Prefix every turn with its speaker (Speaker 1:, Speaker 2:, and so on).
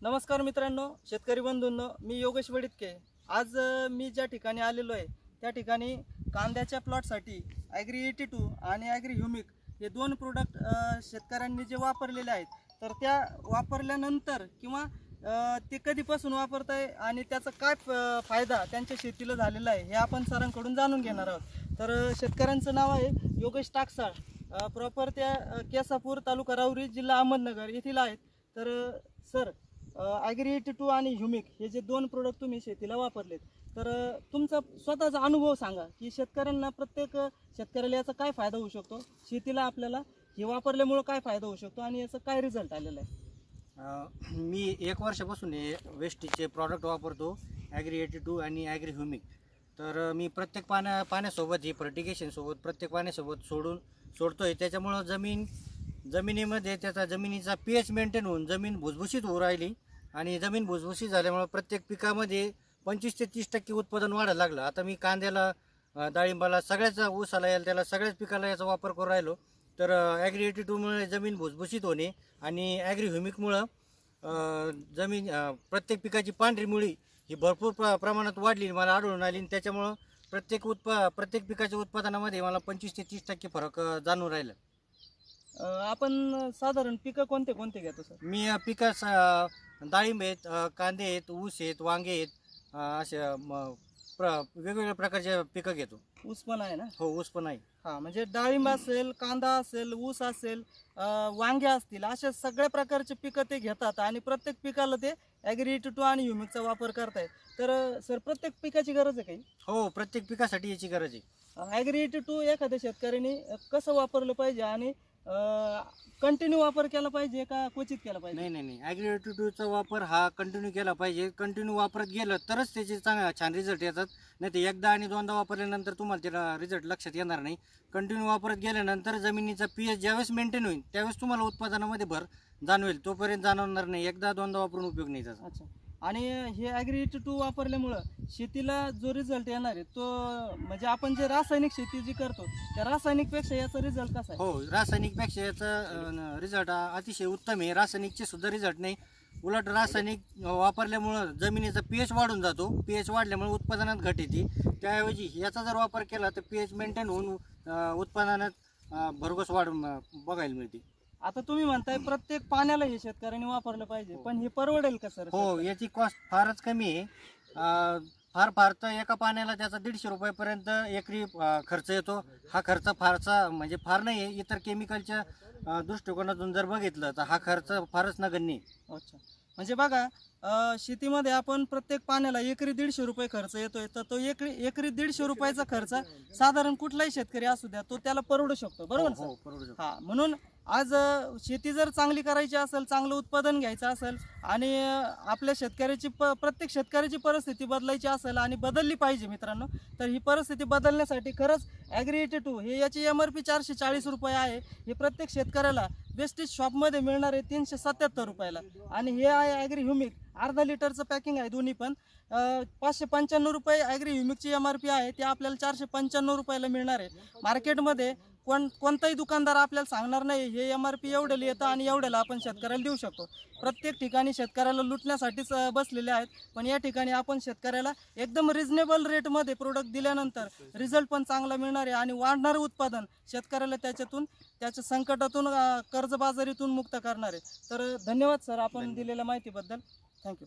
Speaker 1: नमस्कार मित्रांनो, शेतकरी बंधूंनो, मी योगेश वडितके। आज मी ज्या ठिकाणी आलेलो आहे त्या ठिकाणी कांद्याच्या प्लॉटसाठी ॲग्री 82 आणि ॲग्री ह्युमिक हे दोन प्रोडक्ट शेतकऱ्यांनी जे वापरलेले आहेत, तर त्या वापरल्यानंतर किंवा ते कधीपासून वापरताय आणि त्याचा काय फायदा त्यांच्या शेतीला झालेला आहे हे आपण सरांकडून जाणून घेणार आहोत। तर शेतकऱ्यांचं नाव आहे योगेश टाकसाळ, प्रॉपर त्या केसापूर, तालुका राऊरी, जिल्हा अहमदनगर येथील आहेत। तर सर, ॲग्री 82 आणि ह्युमिक हे जे दोन प्रोडक्ट तुम्ही शेतीला वापरलेत, तर तुमचा स्वतःचा अनुभव सांगा की प्रत्येक शेतकऱ्याला याचा काय फायदा होऊ शकतो, शेतीला आपल्याला हे वापरल्यामुळे काय फायदा होऊ शकतो आणि याचा काय रिझल्ट आलेला आहे।
Speaker 2: मी 1 वर्षापासून हे वेस्टीचे प्रॉडक्ट वापरतो, ॲग्री 82 आणि ॲग्री ह्युमिक। तर मी प्रत्येक पाण्यासोबत ही फर्टिगेशनसोबत प्रत्येक पाण्यासोबत सोडतोय। त्याच्यामुळं जमिनीमध्ये जमिनीचा pH मेंटेन होऊन जमीन भुसभुशीत होऊ राहिली आणि जमीन भुसभुशीत झाल्यामुळे प्रत्येक पिकामध्ये 25 ते 30% उत्पादन वाढायला लागलं। आता मी कांद्याला, डाळिंबाला, सगळ्याच ऊसाला यायला त्याला सगळ्याच पिकाला याचा वापर करू राहिलो। तर ॲग्री 82मुळे जमीन भुसभुशीत होणे आणि ॲग्री ह्युमिकमुळं प्रत्येक पिकाची पांढरी मुळी ही भरपूर प्रमाणात वाढली, मला आढळून आली। आणि त्याच्यामुळं प्रत्येक पिकाच्या उत्पादनामध्ये मला 25 ते 30% फरक जाणून राहिला।
Speaker 1: आपण साधारण पिकं कोणते कोणते घेतो सर?
Speaker 2: मी पिकास डाळिंब आहेत, कांदे आहेत, ऊस आहेत, वांगे आहेत, असे वेगवेगळ्या प्रकारचे पिकं घेतो।
Speaker 1: ऊस पण आहे ना?
Speaker 2: हो, ऊस पण आहे।
Speaker 1: हां, म्हणजे डाळिंब असेल, कांदा असेल, ऊस असेल, वांगे असतील, अशा सगळ्या प्रकारचे पिकं ते घेतात आणि प्रत्येक पिकाला ते ॲग्री 82 आणि ह्युमिकचा वापर करतायत। तर सर, प्रत्येक पिकाची गरज आहे काही?
Speaker 2: हो, प्रत्येक पिकासाठी याची गरज आहे।
Speaker 1: ॲग्री 82 एखाद्या शेतकऱ्याने कसं वापरलं पाहिजे आणि कंटिन्यू वापर केला पाहिजे का क्वचित केला पाहिजे?
Speaker 2: नाही, ॲग्री 82चा वापर हा कंटिन्यू केला पाहिजे। कंटिन्यू वापरत गेलं तरच त्याचे छान रिझल्ट येतात, नाही तर एकदा आणि दोनदा वापरल्यानंतर तुम्हाला त्याला रिझल्ट लक्षात येणार नाही। कंटिन्यू वापरत गेल्यानंतर जमिनीचा pH ज्यावेळेस मेंटेन होईल त्यावेळेस तुम्हाला उत्पादनामध्ये भर जाणवेल, तोपर्यंत जाणवणार नाही। एकदा दोनदा वापरून उपयोग नाही त्याचा।
Speaker 1: अच्छा, आणि हे ॲग्री 82 वापरल्यामुळं शेतीला जो रिझल्ट येणार आहे तो, म्हणजे आपण जे रासायनिक शेती जी करतो त्या रासायनिकपेक्षा याचा रिझल्ट कसा आहे?
Speaker 2: हो, रासायनिकपेक्षा याचा रिझल्ट अतिशय उत्तम आहे। रासायनिकचे सुद्धा रिझल्ट नाही, उलट रासायनिक वापरल्यामुळं जमिनीचा pH वाढून जातो। pH वाढल्यामुळे उत्पादनात घट येते। त्याऐवजी याचा जर वापर केला तर pH मेंटेन होऊन उत्पादनात भरघोस वाढ बघायला मिळते।
Speaker 1: आता तुम्ही म्हणताय प्रत्येक पाण्याला हे शेतकऱ्यांनी वापरलं पाहिजे, पण हे परवडेल का सर?
Speaker 2: हो, याची कॉस्ट फारच कमी आहे। फार तर एका पाण्याला त्याचा 150 रुपयापर्यंत एकरी खर्च येतो। हा खर्च फार नाही आहे। इतर केमिकलच्या दृष्टिकोनातून जर बघितलं तर हा खर्च फारच नगण्य आहे।
Speaker 1: अच्छा, म्हणजे बघा, शेतीमध्ये आपण प्रत्येक पाण्याला एकरी 150 रुपये खर्च येतोय, तर तो एकरी 150 रुपयाचा खर्च साधारण कुठलाही शेतकरी असू द्या तो त्याला परवडू शकतो, बरोबर सर?
Speaker 2: हो, परवडू शकतो।
Speaker 1: हा, म्हणून आज शेती जर चांगली करायची असेल, चांगलं उत्पादन घ्यायचं असेल आणि आपल्या प्रत्येक शेतकऱ्याची परिस्थिती बदलायची असेल आणि बदलली पाहिजे मित्रांनो, तर ही परिस्थिती बदलण्यासाठी खरंच ॲग्री 82 हे याची MRP 440 रुपये आहे। हे प्रत्येक शेतकऱ्याला वेस्टेज शॉपमध्ये मिळणार आहे 377 रुपयाला। आणि हे आहे ॲग्री ह्युमिक, अर्धा लिटरचं पॅकिंग आहे दोन्ही पण। 595 रुपये ॲग्री ह्युमिकची MRP आहे, ते आपल्याला 495 रुपयाला मिळणार आहे। मार्केटमध्ये कोणताही दुकानदार आपल्याला सांगणार नाही हे MRP एवढ्याला येतं आणि एवढ्याला आपण शेतकऱ्याला देऊ शकतो। प्रत्येक ठिकाणी शेतकऱ्याला लुटण्यासाठीच बसलेले आहेत, पण या ठिकाणी आपण शेतकऱ्याला एकदम रिजनेबल रेटमध्ये प्रोडक्ट दिल्यानंतर रिझल्ट पण चांगला मिळणार आहे आणि वाढणारं उत्पादन शेतकऱ्याला त्याच्या संकटातून, कर्जबाजारीतून मुक्त करणार आहे। तर धन्यवाद सर, आपण दिलेल्या माहितीबद्दल। थँक्यू।